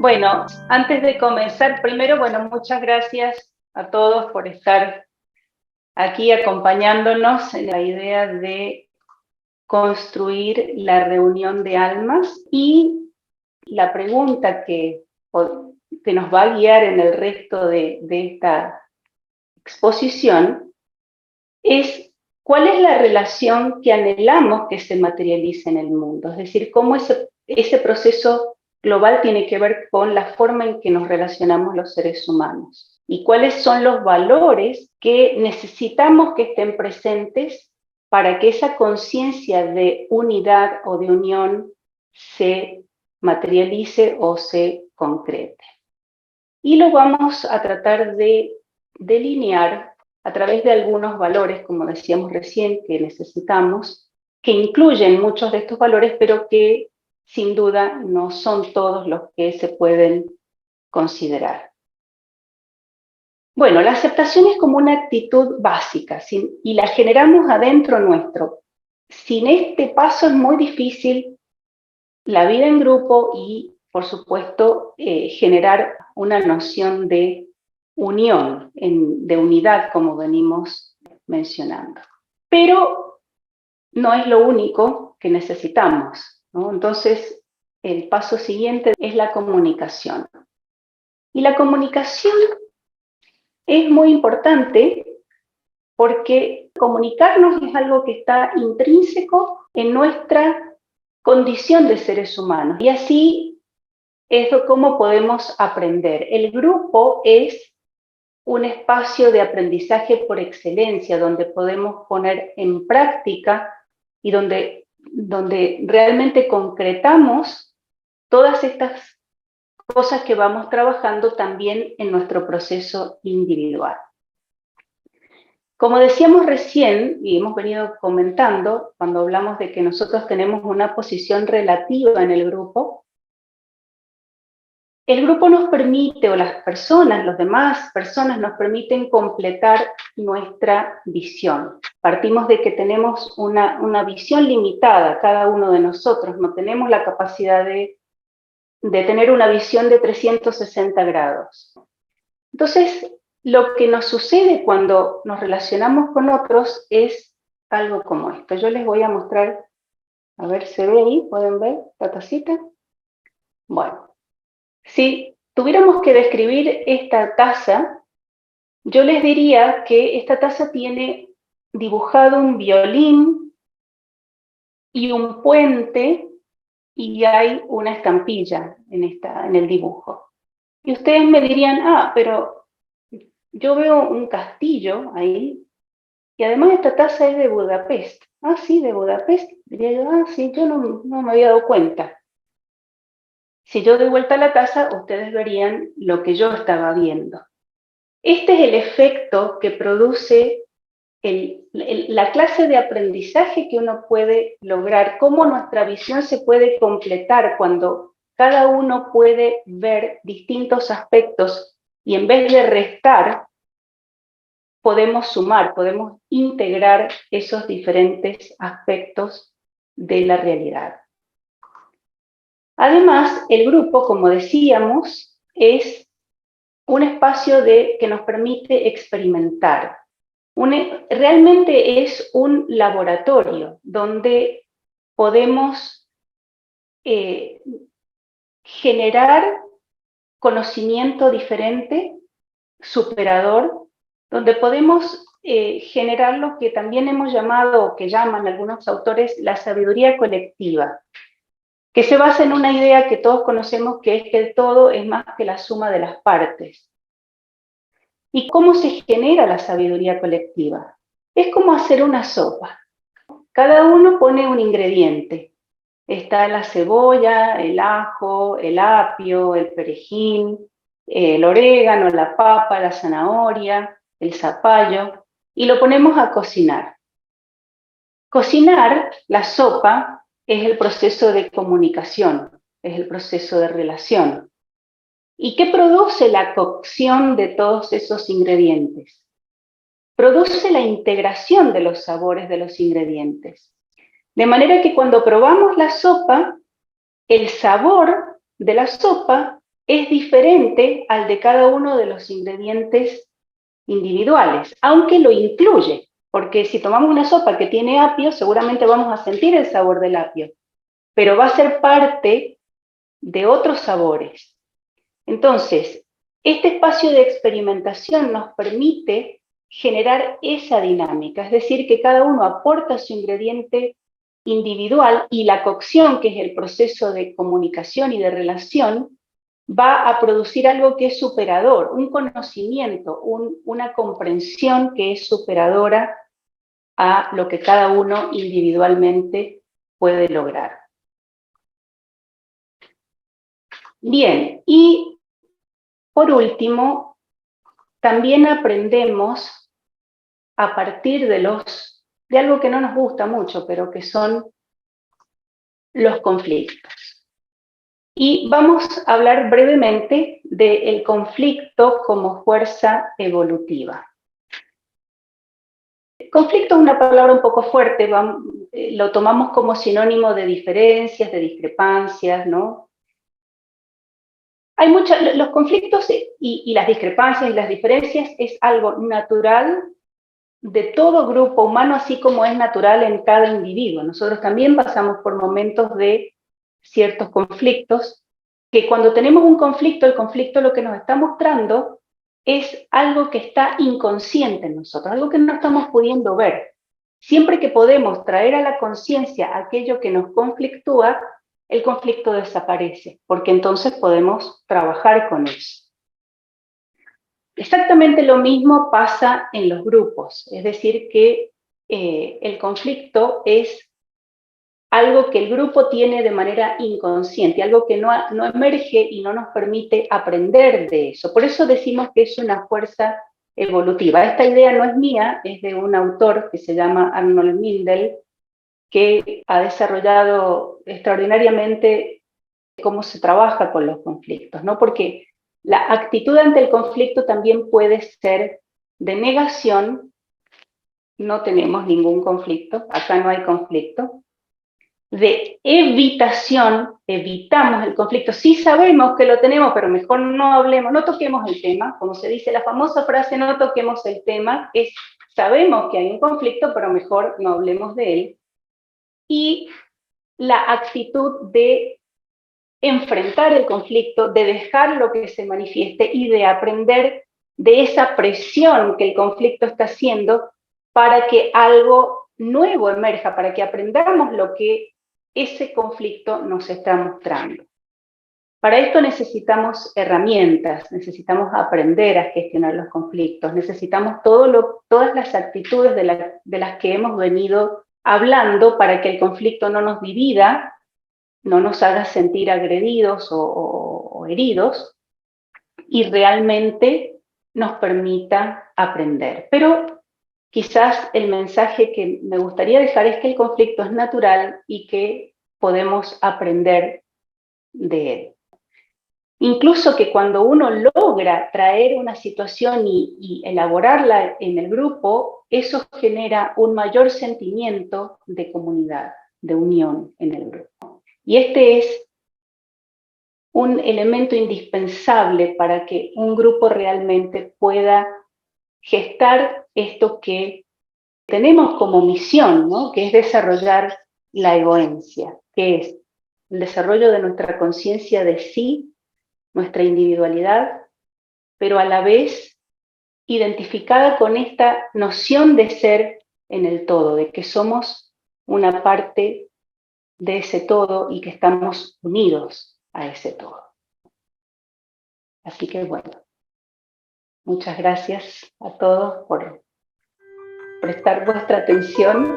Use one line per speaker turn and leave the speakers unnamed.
Bueno, antes de comenzar, primero, muchas gracias a todos por estar aquí acompañándonos en la idea de construir la reunión de almas, y la pregunta que nos va a guiar en el resto de esta exposición es: ¿cuál es la relación que anhelamos que se materialice en el mundo? Es decir, cómo ese proceso global tiene que ver con la forma en que nos relacionamos los seres humanos, y cuáles son los valores que necesitamos que estén presentes para que esa conciencia de unidad o de unión se materialice o se concrete. Y lo vamos a tratar de delinear a través de algunos valores, como decíamos recién, que necesitamos, que incluyen muchos de estos valores, pero que sin duda no son todos los que se pueden considerar. Bueno, la aceptación es como una actitud básica, y la generamos adentro nuestro. Sin este paso es muy difícil la vida en grupo y, por supuesto, generar una noción de unión, de unidad, como venimos mencionando. Pero no es lo único que necesitamos, ¿no? Entonces, el paso siguiente es la comunicación. Y la comunicación es muy importante porque comunicarnos es algo que está intrínseco en nuestra condición de seres humanos. Y así es como podemos aprender. El grupo es un espacio de aprendizaje por excelencia, donde podemos poner en práctica y donde realmente concretamos todas estas cosas que vamos trabajando también en nuestro proceso individual. Como decíamos recién, y hemos venido comentando, cuando hablamos de que nosotros tenemos una posición relativa en el grupo nos permite, o las demás personas nos permiten completar nuestra visión. Partimos de que tenemos una visión limitada, cada uno de nosotros, no tenemos la capacidad de tener una visión de 360 grados. Entonces, lo que nos sucede cuando nos relacionamos con otros es algo como esto. Yo les voy a mostrar, a ver, ¿se ve ahí? ¿Pueden ver la tacita? Bueno. Si tuviéramos que describir esta taza, yo les diría que esta taza tiene dibujado un violín y un puente, y hay una estampilla en el dibujo. Y ustedes me dirían, pero yo veo un castillo ahí, y además esta taza es de Budapest. Sí, de Budapest. Diría yo, sí, yo no me había dado cuenta. Si yo doy vuelta a la taza, ustedes verían lo que yo estaba viendo. Este es el efecto que produce la clase de aprendizaje que uno puede lograr, cómo nuestra visión se puede completar cuando cada uno puede ver distintos aspectos, y en vez de restar, podemos sumar, podemos integrar esos diferentes aspectos de la realidad. Además, el grupo, como decíamos, es un espacio que nos permite experimentar. Realmente es un laboratorio donde podemos generar conocimiento diferente, superador, donde podemos generar lo que también hemos llamado, o que llaman algunos autores, la sabiduría colectiva, que se basa en una idea que todos conocemos, que es que el todo es más que la suma de las partes. ¿Y cómo se genera la sabiduría colectiva? Es como hacer una sopa. Cada uno pone un ingrediente. Está la cebolla, el ajo, el apio, el perejil, el orégano, la papa, la zanahoria, el zapallo, y lo ponemos a cocinar. Cocinar la sopa es el proceso de comunicación, es el proceso de relación. ¿Y qué produce la cocción de todos esos ingredientes? Produce la integración de los sabores de los ingredientes. De manera que cuando probamos la sopa, el sabor de la sopa es diferente al de cada uno de los ingredientes individuales, aunque lo incluye, porque si tomamos una sopa que tiene apio, seguramente vamos a sentir el sabor del apio, pero va a ser parte de otros sabores. Entonces, este espacio de experimentación nos permite generar esa dinámica, es decir, que cada uno aporta su ingrediente individual y la cocción, que es el proceso de comunicación y de relación, va a producir algo que es superador, un conocimiento, una comprensión que es superadora a lo que cada uno individualmente puede lograr. Bien, y por último, también aprendemos a partir de algo que no nos gusta mucho, pero que son los conflictos. Y vamos a hablar brevemente del conflicto como fuerza evolutiva. Conflicto es una palabra un poco fuerte, lo tomamos como sinónimo de diferencias, de discrepancias, ¿no? Hay los conflictos y las discrepancias y las diferencias es algo natural de todo grupo humano, así como es natural en cada individuo. Nosotros también pasamos por momentos de ciertos conflictos, que cuando tenemos un conflicto, el conflicto lo que nos está mostrando es algo que está inconsciente en nosotros, algo que no estamos pudiendo ver. Siempre que podemos traer a la conciencia aquello que nos conflictúa, el conflicto desaparece, porque entonces podemos trabajar con eso. Exactamente lo mismo pasa en los grupos, es decir, que el conflicto es algo que el grupo tiene de manera inconsciente, algo que no emerge y no nos permite aprender de eso. Por eso decimos que es una fuerza evolutiva. Esta idea no es mía, es de un autor que se llama Arnold Mindel, que ha desarrollado extraordinariamente cómo se trabaja con los conflictos, ¿no? Porque la actitud ante el conflicto también puede ser de negación, no tenemos ningún conflicto, acá no hay conflicto, de evitación, evitamos el conflicto, sí sabemos que lo tenemos, pero mejor no hablemos, no toquemos el tema, como se dice la famosa frase, no toquemos el tema, es sabemos que hay un conflicto, pero mejor no hablemos de él, y la actitud de enfrentar el conflicto, de dejar lo que se manifieste y de aprender de esa presión que el conflicto está haciendo para que algo nuevo emerja, para que aprendamos lo que ese conflicto nos está mostrando. Para esto necesitamos herramientas, necesitamos aprender a gestionar los conflictos, necesitamos todas las actitudes de las que hemos venido hablando para que el conflicto no nos divida, no nos haga sentir agredidos o heridos y realmente nos permita aprender. Pero quizás el mensaje que me gustaría dejar es que el conflicto es natural y que podemos aprender de él. Incluso que cuando uno logra traer una situación y elaborarla en el grupo, eso genera un mayor sentimiento de comunidad, de unión en el grupo. Y este es un elemento indispensable para que un grupo realmente pueda gestar esto que tenemos como misión, ¿no? Que es desarrollar la egoencia, que es el desarrollo de nuestra conciencia de sí, nuestra individualidad, pero a la vez identificada con esta noción de ser en el todo, de que somos una parte de ese todo y que estamos unidos a ese todo. Así que bueno, muchas gracias a todos por prestar vuestra atención.